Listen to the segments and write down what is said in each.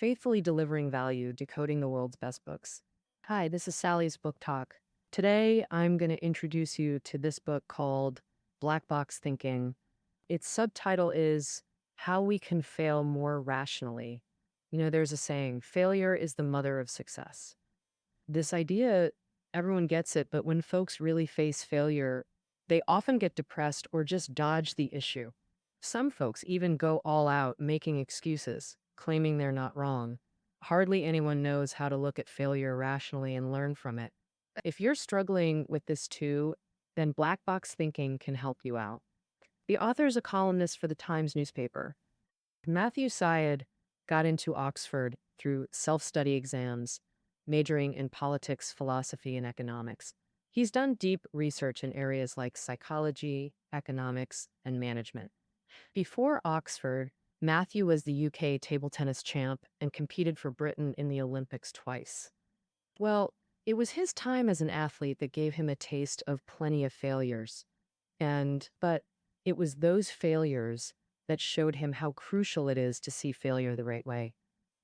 faithfully delivering value, decoding the world's best books. Hi, this is Sally's Book Talk. Today, I'm going to introduce you to this book called Black Box Thinking. Its subtitle is How We Can Fail More Rationally. There's a saying, failure is the mother of success. This idea, everyone gets it, but when folks really face failure, they often get depressed or just dodge the issue. Some folks even go all out, making excuses, claiming they're not wrong. Hardly anyone knows how to look at failure rationally and learn from it. If you're struggling with this too, then Black Box Thinking can help you out. The author is a columnist for the Times newspaper. Matthew Syed got into Oxford through self-study exams, majoring in politics, philosophy, and economics. He's done deep research in areas like psychology, economics, and management. Before Oxford, Matthew was the UK table tennis champ and competed for Britain in the Olympics twice. Well, it was his time as an athlete that gave him a taste of plenty of failures. But it was those failures that showed him how crucial it is to see failure the right way.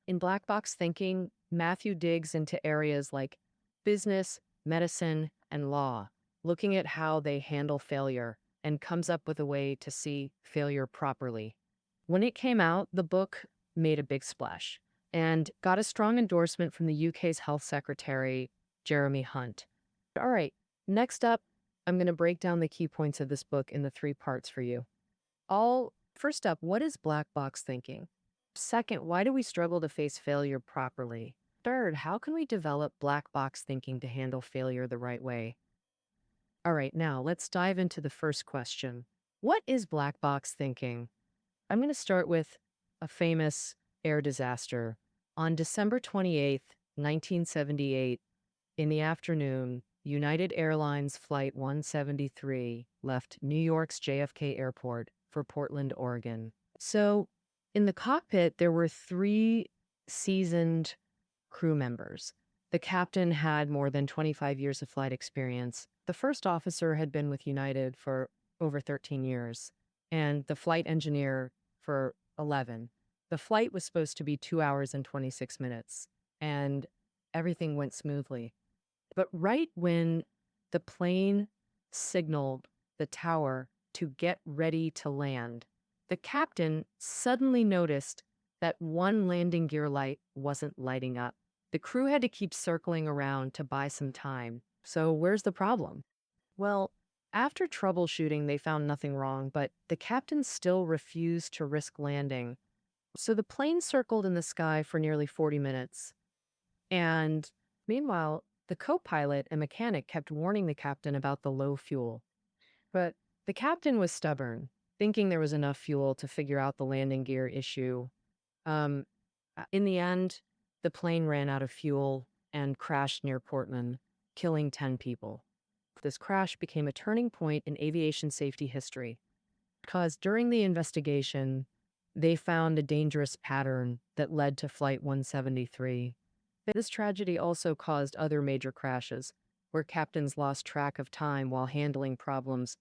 In Black Box Thinking, Matthew digs into areas like business, medicine, and law, looking at how they handle failure and comes up with a way to see failure properly. When it came out, the book made a big splash and got a strong endorsement from the UK's Health Secretary, Jeremy Hunt. All right, next up, I'm going to break down the key points of this book in the 3 parts for you. First up, what is black box thinking? Second, why do we struggle to face failure properly? Third, how can we develop black box thinking to handle failure the right way? All right, now let's dive into the first question. What is black box thinking? I'm going to start with a famous air disaster. On December 28th, 1978, in the afternoon, United Airlines Flight 173 left New York's JFK Airport for Portland, Oregon. So in the cockpit, there were 3 seasoned crew members. The captain had more than 25 years of flight experience. The first officer had been with United for over 13 years, and the flight engineer for 11. The flight was supposed to be 2 hours and 26 minutes, and everything went smoothly. But right when the plane signaled the tower to get ready to land, the captain suddenly noticed that one landing gear light wasn't lighting up. The crew had to keep circling around to buy some time. So where's the problem? Well, after troubleshooting, they found nothing wrong, but the captain still refused to risk landing. So the plane circled in the sky for nearly 40 minutes. And meanwhile, the co-pilot and mechanic kept warning the captain about the low fuel. But the captain was stubborn, thinking there was enough fuel to figure out the landing gear issue. In the end, the plane ran out of fuel and crashed near Portland, killing 10 people. This crash became a turning point in aviation safety history, because during the investigation, they found a dangerous pattern that led to Flight 173. This tragedy also caused other major crashes, where captains lost track of time while handling problems.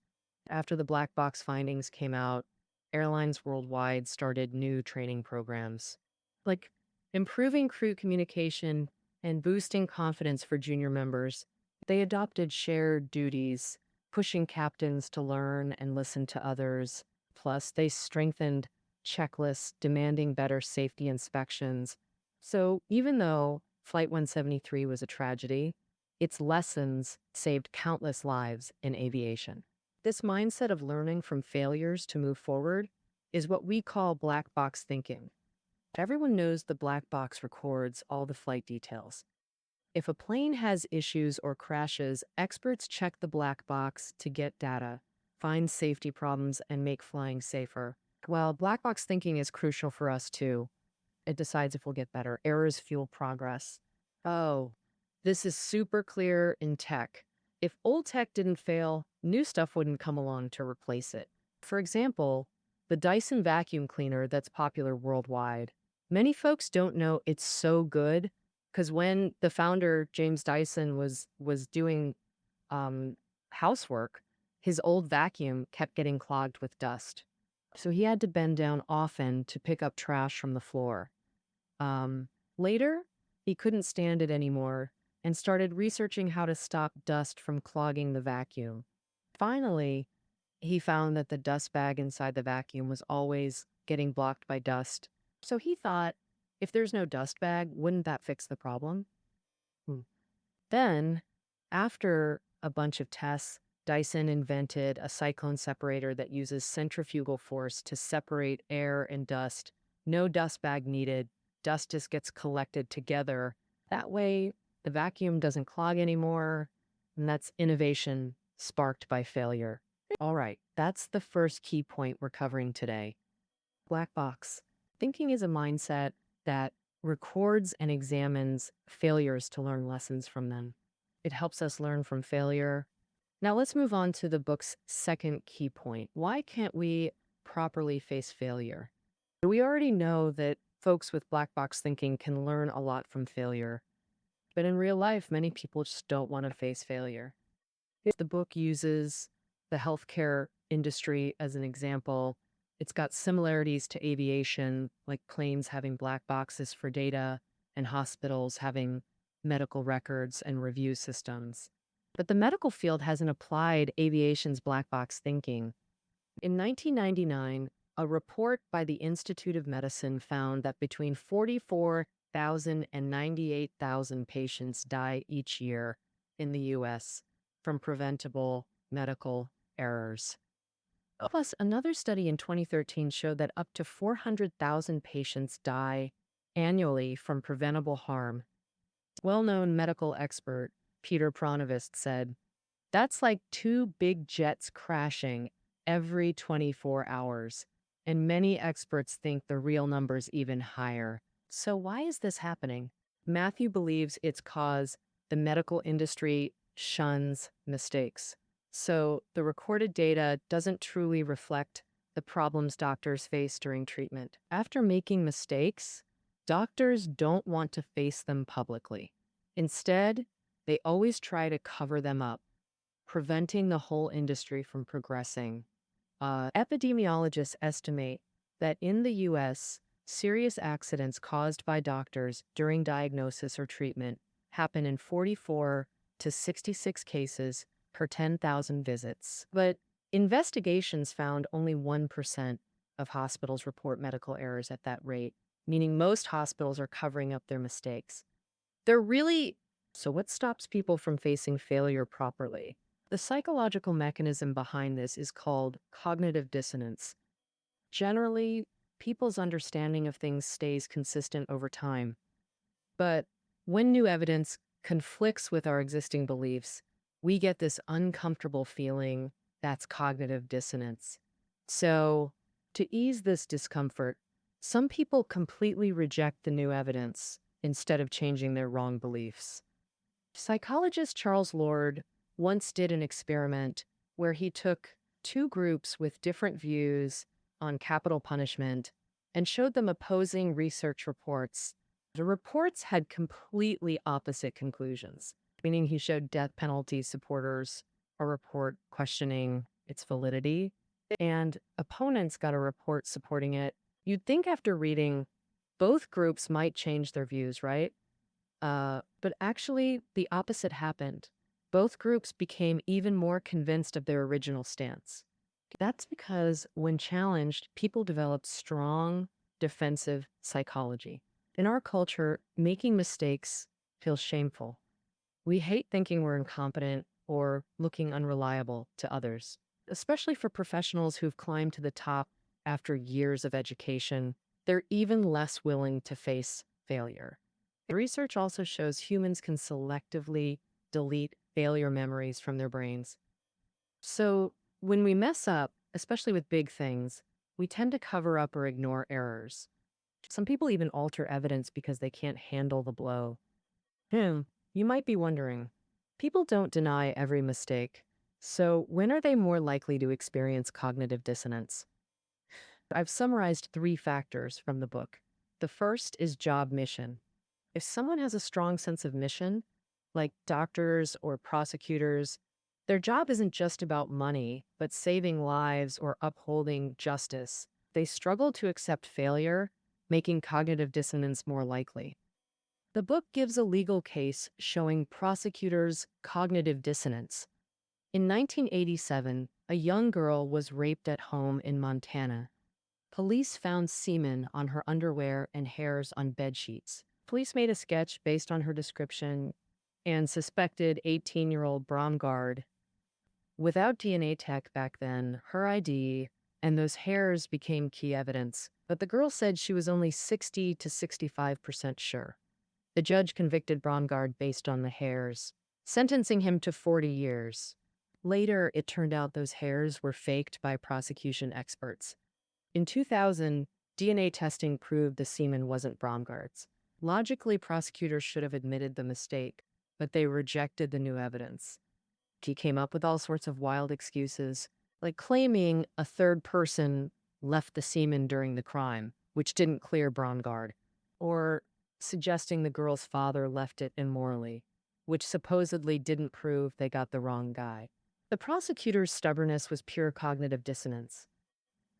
After the black box findings came out, airlines worldwide started new training programs, like improving crew communication and boosting confidence for junior members. They adopted shared duties, pushing captains to learn and listen to others. Plus, they strengthened checklists, demanding better safety inspections. So even though Flight 173 was a tragedy, its lessons saved countless lives in aviation. This mindset of learning from failures to move forward is what we call black box thinking. Everyone knows the black box records all the flight details. If a plane has issues or crashes, experts check the black box to get data, find safety problems, and make flying safer. Well, black box thinking is crucial for us too. It decides if we'll get better. Errors fuel progress. Oh, this is super clear in tech. If old tech didn't fail, new stuff wouldn't come along to replace it. For example, the Dyson vacuum cleaner that's popular worldwide. Many folks don't know it's so good because when the founder, James Dyson, was doing housework, his old vacuum kept getting clogged with dust. So he had to bend down often to pick up trash from the floor. Later, he couldn't stand it anymore and started researching how to stop dust from clogging the vacuum. Finally, he found that the dust bag inside the vacuum was always getting blocked by dust. So he thought, if there's no dust bag, wouldn't that fix the problem? Hmm. Then, after a bunch of tests, Dyson invented a cyclone separator that uses centrifugal force to separate air and dust. No dust bag needed. Dust just gets collected together. That way, the vacuum doesn't clog anymore. And that's innovation sparked by failure. All right, that's the first key point we're covering today. Black box. Thinking is a mindset that records and examines failures to learn lessons from them. It helps us learn from failure. Now let's move on to the book's second key point. Why can't we properly face failure? We already know that folks with black box thinking can learn a lot from failure, but in real life, many people just don't want to face failure. The book uses the healthcare industry as an example. It's got similarities to aviation, like planes having black boxes for data and hospitals having medical records and review systems. But the medical field hasn't applied aviation's black box thinking. In 1999, a report by the Institute of Medicine found that between 44,000 and 98,000 patients die each year in the US from preventable medical errors. Plus, another study in 2013 showed that up to 400,000 patients die annually from preventable harm. Well-known medical expert Peter Pronovist said, "That's like two big jets crashing every 24 hours." And many experts think the real number's even higher. So why is this happening? Matthew believes it's cause the medical industry shuns mistakes. So the recorded data doesn't truly reflect the problems doctors face during treatment. After making mistakes, doctors don't want to face them publicly. Instead, they always try to cover them up, preventing the whole industry from progressing. Epidemiologists estimate that in the US, serious accidents caused by doctors during diagnosis or treatment happen in 44 to 66 cases per 10,000 visits. But investigations found only 1% of hospitals report medical errors at that rate, meaning most hospitals are covering up their mistakes. So what stops people from facing failure properly? The psychological mechanism behind this is called cognitive dissonance. Generally, people's understanding of things stays consistent over time. But when new evidence conflicts with our existing beliefs, we get this uncomfortable feeling that's cognitive dissonance. So, to ease this discomfort, some people completely reject the new evidence instead of changing their wrong beliefs. Psychologist Charles Lord once did an experiment where he took two groups with different views on capital punishment and showed them opposing research reports. The reports had completely opposite conclusions, meaning he showed death penalty supporters a report questioning its validity, and opponents got a report supporting it. You'd think after reading, both groups might change their views, right? But actually, the opposite happened. Both groups became even more convinced of their original stance. That's because when challenged, people develop strong defensive psychology. In our culture, making mistakes feels shameful. We hate thinking we're incompetent or looking unreliable to others, especially for professionals who've climbed to the top after years of education. They're even less willing to face failure. Research also shows humans can selectively delete failure memories from their brains. So when we mess up, especially with big things, we tend to cover up or ignore errors. Some people even alter evidence because they can't handle the blow. You might be wondering, people don't deny every mistake. So when are they more likely to experience cognitive dissonance? I've summarized 3 factors from the book. The first is job mission. If someone has a strong sense of mission, like doctors or prosecutors, their job isn't just about money, but saving lives or upholding justice. They struggle to accept failure. making cognitive dissonance more likely. The book gives a legal case showing prosecutors' cognitive dissonance. In 1987, a young girl was raped at home in Montana. Police found semen on her underwear and hairs on bedsheets. Police made a sketch based on her description and suspected 18-year-old Bromgard. Without DNA tech back then, her ID and those hairs became key evidence, but the girl said she was only 60 to 65% sure. The judge convicted Bromgard based on the hairs, sentencing him to 40 years. Later, it turned out those hairs were faked by prosecution experts. In 2000, DNA testing proved the semen wasn't Bromgard's. Logically, prosecutors should have admitted the mistake, but they rejected the new evidence. He came up with all sorts of wild excuses, like claiming a third person left the semen during the crime, which didn't clear Bromgard, or suggesting the girl's father left it immorally, which supposedly didn't prove they got the wrong guy. The prosecutor's stubbornness was pure cognitive dissonance.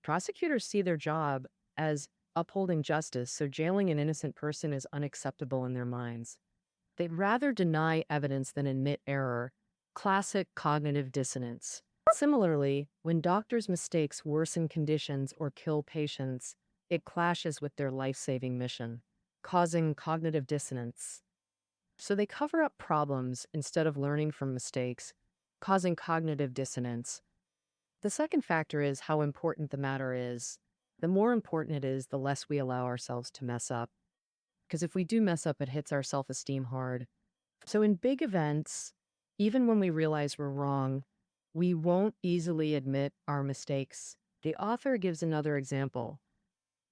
Prosecutors see their job as upholding justice, so jailing an innocent person is unacceptable in their minds. They'd rather deny evidence than admit error. Classic cognitive dissonance. Similarly, when doctors' mistakes worsen conditions or kill patients, it clashes with their life-saving mission, causing cognitive dissonance. So they cover up problems instead of learning from mistakes, causing cognitive dissonance. The second factor is how important the matter is. The more important it is, the less we allow ourselves to mess up. Because if we do mess up, it hits our self-esteem hard. So in big events, even when we realize we're wrong, we won't easily admit our mistakes. The author gives another example.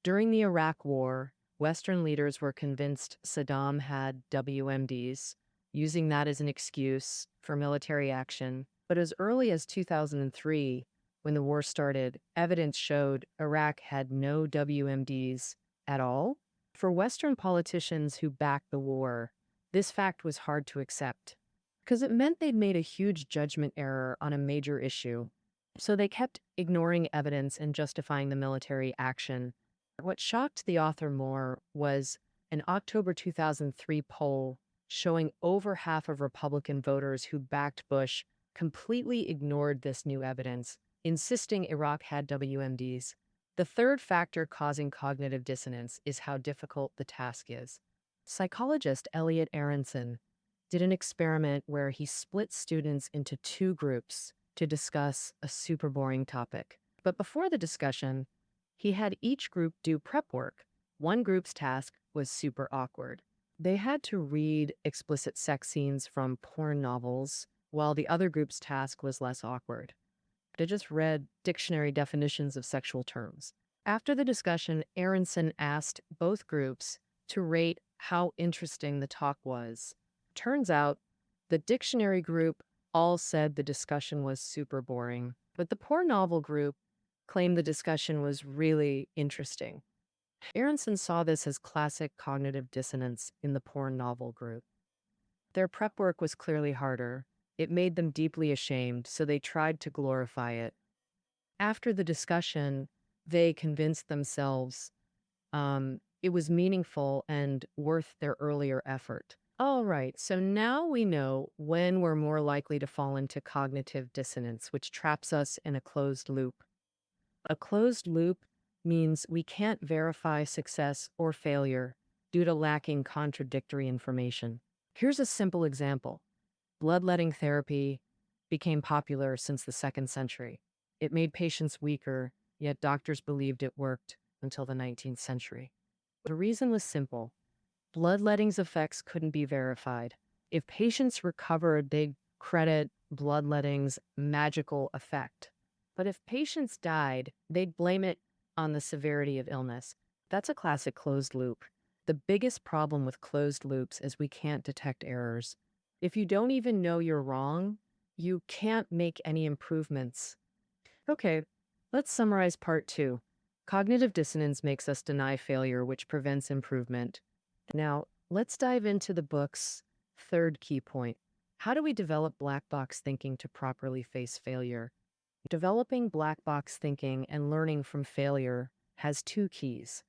During the Iraq War, Western leaders were convinced Saddam had WMDs, using that as an excuse for military action. But as early as 2003, when the war started, evidence showed Iraq had no WMDs at all. For Western politicians who backed the war, this fact was hard to accept, because it meant they'd made a huge judgment error on a major issue. So they kept ignoring evidence and justifying the military action. What shocked the author more was an October 2003 poll showing over half of Republican voters who backed Bush completely ignored this new evidence, insisting Iraq had WMDs. The third factor causing cognitive dissonance is how difficult the task is. Psychologist Elliot Aronson did an experiment where he split students into two groups to discuss a super boring topic. But before the discussion, he had each group do prep work. One group's task was super awkward. They had to read explicit sex scenes from porn novels, while the other group's task was less awkward. They just read dictionary definitions of sexual terms. After the discussion, Aronson asked both groups to rate how interesting the talk was. Turns out, the dictionary group all said the discussion was super boring, but the porn novel group claimed the discussion was really interesting. Aronson saw this as classic cognitive dissonance in the porn novel group. Their prep work was clearly harder. It made them deeply ashamed, so they tried to glorify it. After the discussion, they convinced themselves it was meaningful and worth their earlier effort. All right, so now we know when we're more likely to fall into cognitive dissonance, which traps us in a closed loop. A closed loop means we can't verify success or failure due to lacking contradictory information. Here's a simple example. Bloodletting therapy became popular since the 2nd century. It made patients weaker, yet doctors believed it worked until the 19th century. The reason was simple. Bloodletting's effects couldn't be verified. If patients recovered, they'd credit bloodletting's magical effect. But if patients died, they'd blame it on the severity of illness. That's a classic closed loop. The biggest problem with closed loops is we can't detect errors. If you don't even know you're wrong, you can't make any improvements. Okay, let's summarize part 2. Cognitive dissonance makes us deny failure, which prevents improvement. Now, let's dive into the book's third key point. How do we develop black box thinking to properly face failure? Developing black box thinking and learning from failure has 2 keys.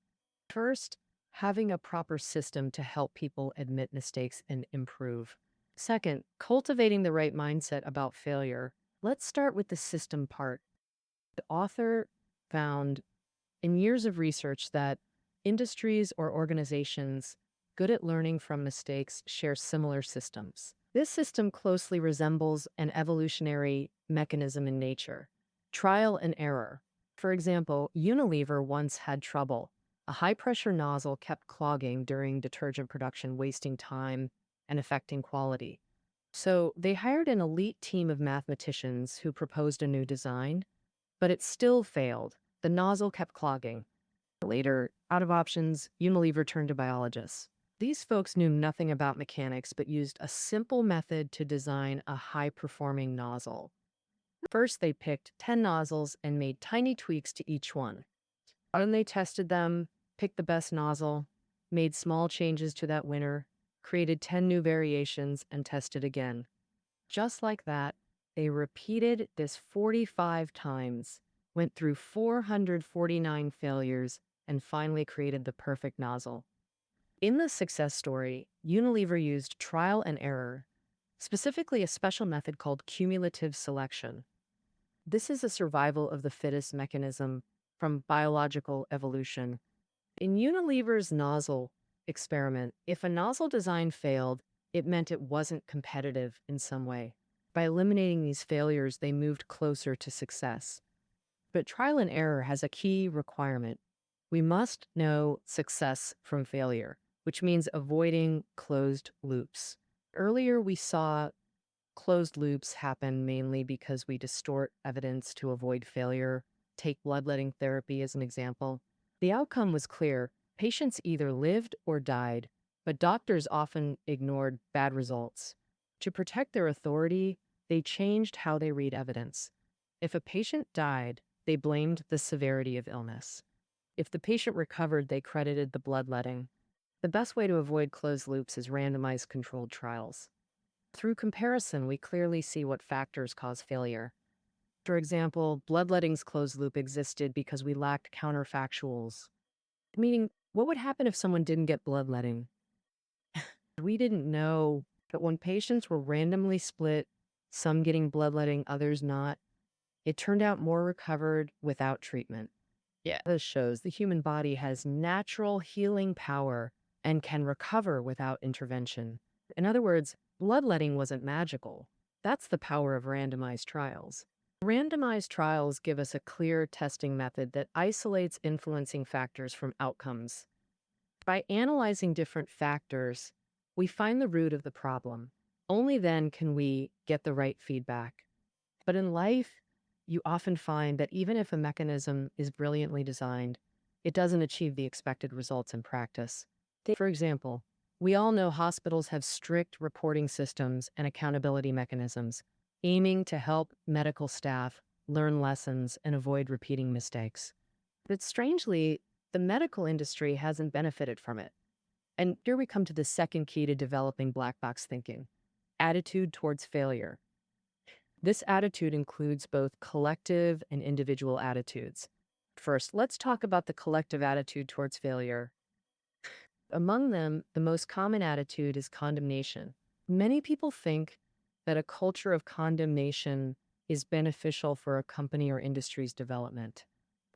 First, having a proper system to help people admit mistakes and improve. Second, cultivating the right mindset about failure. Let's start with the system part. The author found in years of research that industries or organizations good at learning from mistakes share similar systems. This system closely resembles an evolutionary mechanism in nature. Trial and error. For example, Unilever once had trouble. A high-pressure nozzle kept clogging during detergent production, wasting time and affecting quality. So they hired an elite team of mathematicians who proposed a new design, but it still failed. The nozzle kept clogging. Later, out of options, Unilever turned to biologists. These folks knew nothing about mechanics but used a simple method to design a high-performing nozzle. First, they picked 10 nozzles and made tiny tweaks to each one. Then they tested them, picked the best nozzle, made small changes to that winner, created 10 new variations, and tested again. Just like that, they repeated this 45 times, went through 449 failures, and finally created the perfect nozzle. In the success story, Unilever used trial and error, specifically a special method called cumulative selection. This is a survival of the fittest mechanism from biological evolution. In Unilever's nozzle experiment, if a nozzle design failed, it meant it wasn't competitive in some way. By eliminating these failures, they moved closer to success. But trial and error has a key requirement. We must know success from failure, which means avoiding closed loops. Earlier, we saw closed loops happen mainly because we distort evidence to avoid failure. Take bloodletting therapy as an example. The outcome was clear. Patients either lived or died, but doctors often ignored bad results. To protect their authority, they changed how they read evidence. If a patient died, they blamed the severity of illness. If the patient recovered, they credited the bloodletting. The best way to avoid closed loops is randomized controlled trials. Through comparison, we clearly see what factors cause failure. For example, bloodletting's closed loop existed because we lacked counterfactuals. Meaning, what would happen if someone didn't get bloodletting? We didn't know that when patients were randomly split, some getting bloodletting, others not, it turned out more recovered without treatment. Yeah, this shows the human body has natural healing power and can recover without intervention. In other words, bloodletting wasn't magical. That's the power of randomized trials. Randomized trials give us a clear testing method that isolates influencing factors from outcomes. By analyzing different factors, we find the root of the problem. Only then can we get the right feedback. But in life, you often find that even if a mechanism is brilliantly designed, it doesn't achieve the expected results in practice. For example, we all know hospitals have strict reporting systems and accountability mechanisms, aiming to help medical staff learn lessons and avoid repeating mistakes. But strangely, the medical industry hasn't benefited from it. And here we come to the second key to developing black box thinking: attitude towards failure. This attitude includes both collective and individual attitudes. First, let's talk about the collective attitude towards failure. Among them, the most common attitude is condemnation. Many people think that a culture of condemnation is beneficial for a company or industry's development.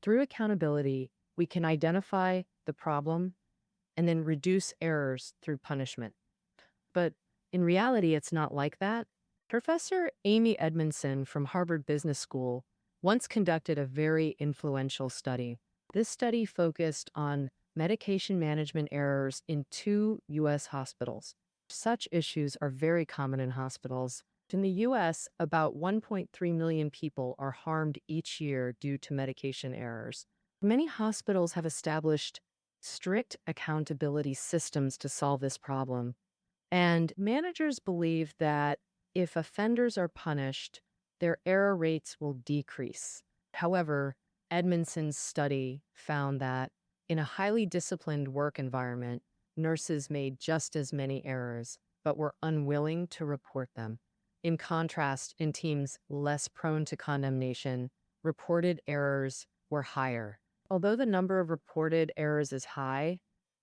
Through accountability, we can identify the problem and then reduce errors through punishment. But in reality, it's not like that. Professor Amy Edmondson from Harvard Business School once conducted a very influential study. This study focused on medication management errors in 2 U.S. hospitals. Such issues are very common in hospitals. In the U.S., about 1.3 million people are harmed each year due to medication errors. Many hospitals have established strict accountability systems to solve this problem. And managers believe that if offenders are punished, their error rates will decrease. However, Edmondson's study found that in a highly disciplined work environment, nurses made just as many errors, but were unwilling to report them. In contrast, in teams less prone to condemnation, reported errors were higher. Although the number of reported errors is high,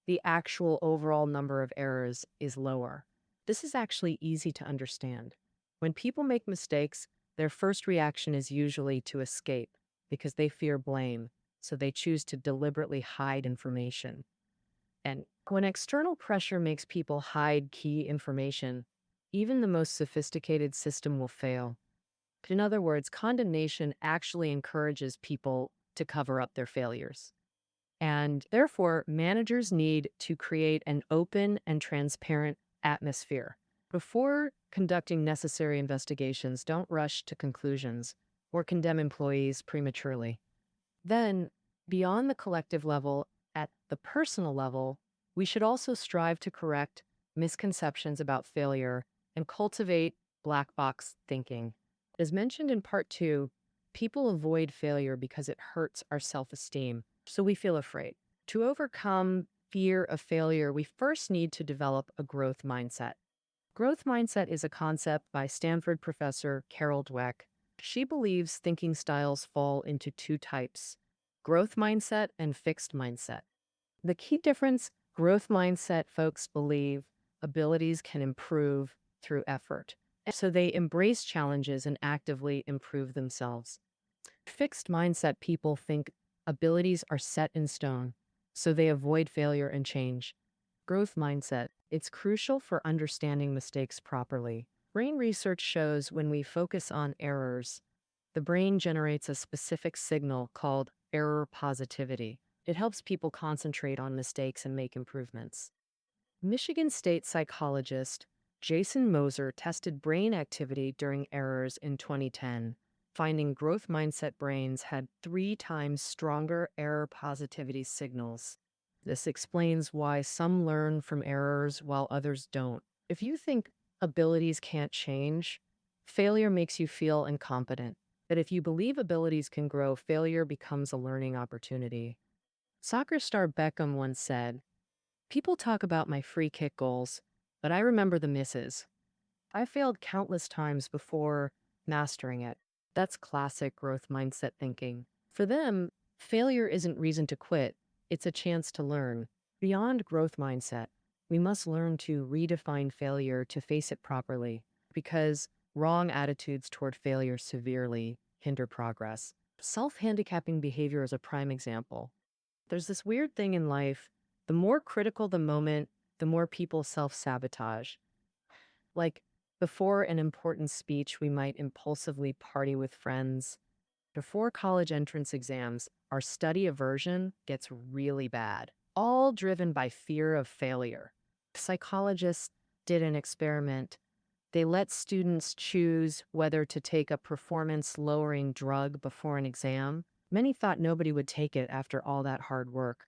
the actual overall number of errors is lower. This is actually easy to understand. When people make mistakes, their first reaction is usually to escape because they fear blame, so they choose to deliberately hide information. And when external pressure makes people hide key information, even the most sophisticated system will fail. In other words, condemnation actually encourages people to cover up their failures. And therefore, managers need to create an open and transparent atmosphere. Before conducting necessary investigations, don't rush to conclusions or condemn employees prematurely. Then, beyond the collective level, at the personal level, we should also strive to correct misconceptions about failure and cultivate black box thinking. As mentioned in part 2, people avoid failure because it hurts our self esteem, so we feel afraid. To overcome fear of failure, we first need to develop a growth mindset. Growth mindset is a concept by Stanford professor Carol Dweck. She believes thinking styles fall into two types: growth mindset and fixed mindset. The key difference: growth mindset folks believe abilities can improve through effort, so they embrace challenges and actively improve themselves. Fixed mindset people think abilities are set in stone, so they avoid failure and change. Growth mindset: it's crucial for understanding mistakes properly. Brain research shows when we focus on errors, the brain generates a specific signal called error positivity. It helps people concentrate on mistakes and make improvements. Michigan State psychologist Jason Moser tested brain activity during errors in 2010, finding growth mindset brains had 3 times stronger error positivity signals. This explains why some learn from errors while others don't. If you think abilities can't change, failure makes you feel incompetent. But if you believe abilities can grow, failure becomes a learning opportunity. Soccer star Beckham once said, "People talk about my free kick goals, but I remember the misses. I failed countless times before mastering it." That's classic growth mindset thinking. For them, failure isn't reason to quit, it's a chance to learn. Beyond growth mindset, we must learn to redefine failure to face it properly, because wrong attitudes toward failure severely hinder progress. Self-handicapping behavior is a prime example. There's this weird thing in life: the more critical the moment, the more people self-sabotage. Like, before an important speech, we might impulsively party with friends. Before college entrance exams, our study aversion gets really bad, all driven by fear of failure. Psychologists did an experiment. They let students choose whether to take a performance-lowering drug before an exam. Many thought nobody would take it after all that hard work,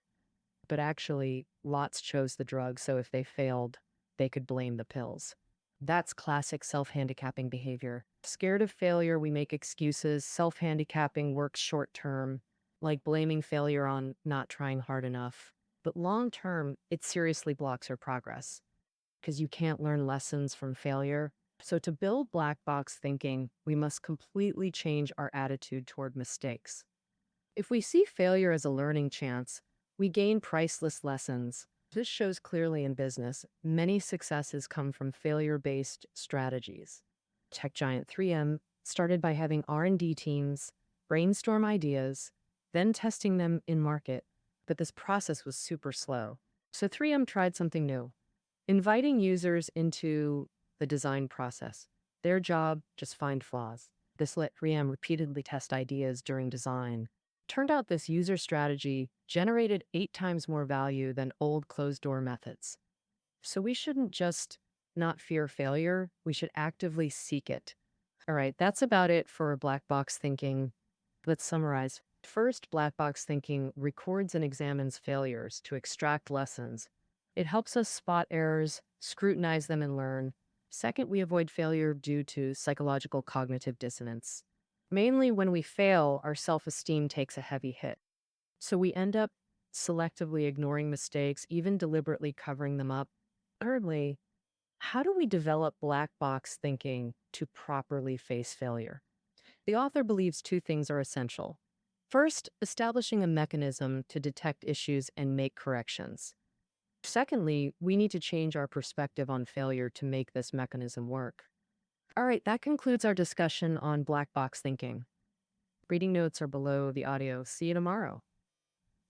but actually, lots chose the drug, so if they failed, they could blame the pills. That's classic self-handicapping behavior. Scared of failure, we make excuses. Self-handicapping works short term, like blaming failure on not trying hard enough. But long term, it seriously blocks our progress, because you can't learn lessons from failure. So to build black box thinking, we must completely change our attitude toward mistakes. If we see failure as a learning chance, we gain priceless lessons. This shows clearly in business. Many successes come from failure-based strategies. Tech giant 3M started by having R&D teams brainstorm ideas, then testing them in market. But this process was super slow. So 3M tried something new: inviting users into the design process. Their job: just find flaws. This let 3M repeatedly test ideas during design. Turned out this user strategy generated 8 times more value than old closed-door methods. So we shouldn't just not fear failure, we should actively seek it. All right, that's about it for black box thinking. Let's summarize. First, black box thinking records and examines failures to extract lessons. It helps us spot errors, scrutinize them, and learn. Second, we avoid failure due to psychological cognitive dissonance. Mainly when we fail, our self-esteem takes a heavy hit. So we end up selectively ignoring mistakes, even deliberately covering them up. Thirdly, how do we develop black box thinking to properly face failure? The author believes 2 things are essential. First, establishing a mechanism to detect issues and make corrections. Secondly, we need to change our perspective on failure to make this mechanism work. All right, that concludes our discussion on black box thinking. Reading notes are below the audio. See you tomorrow.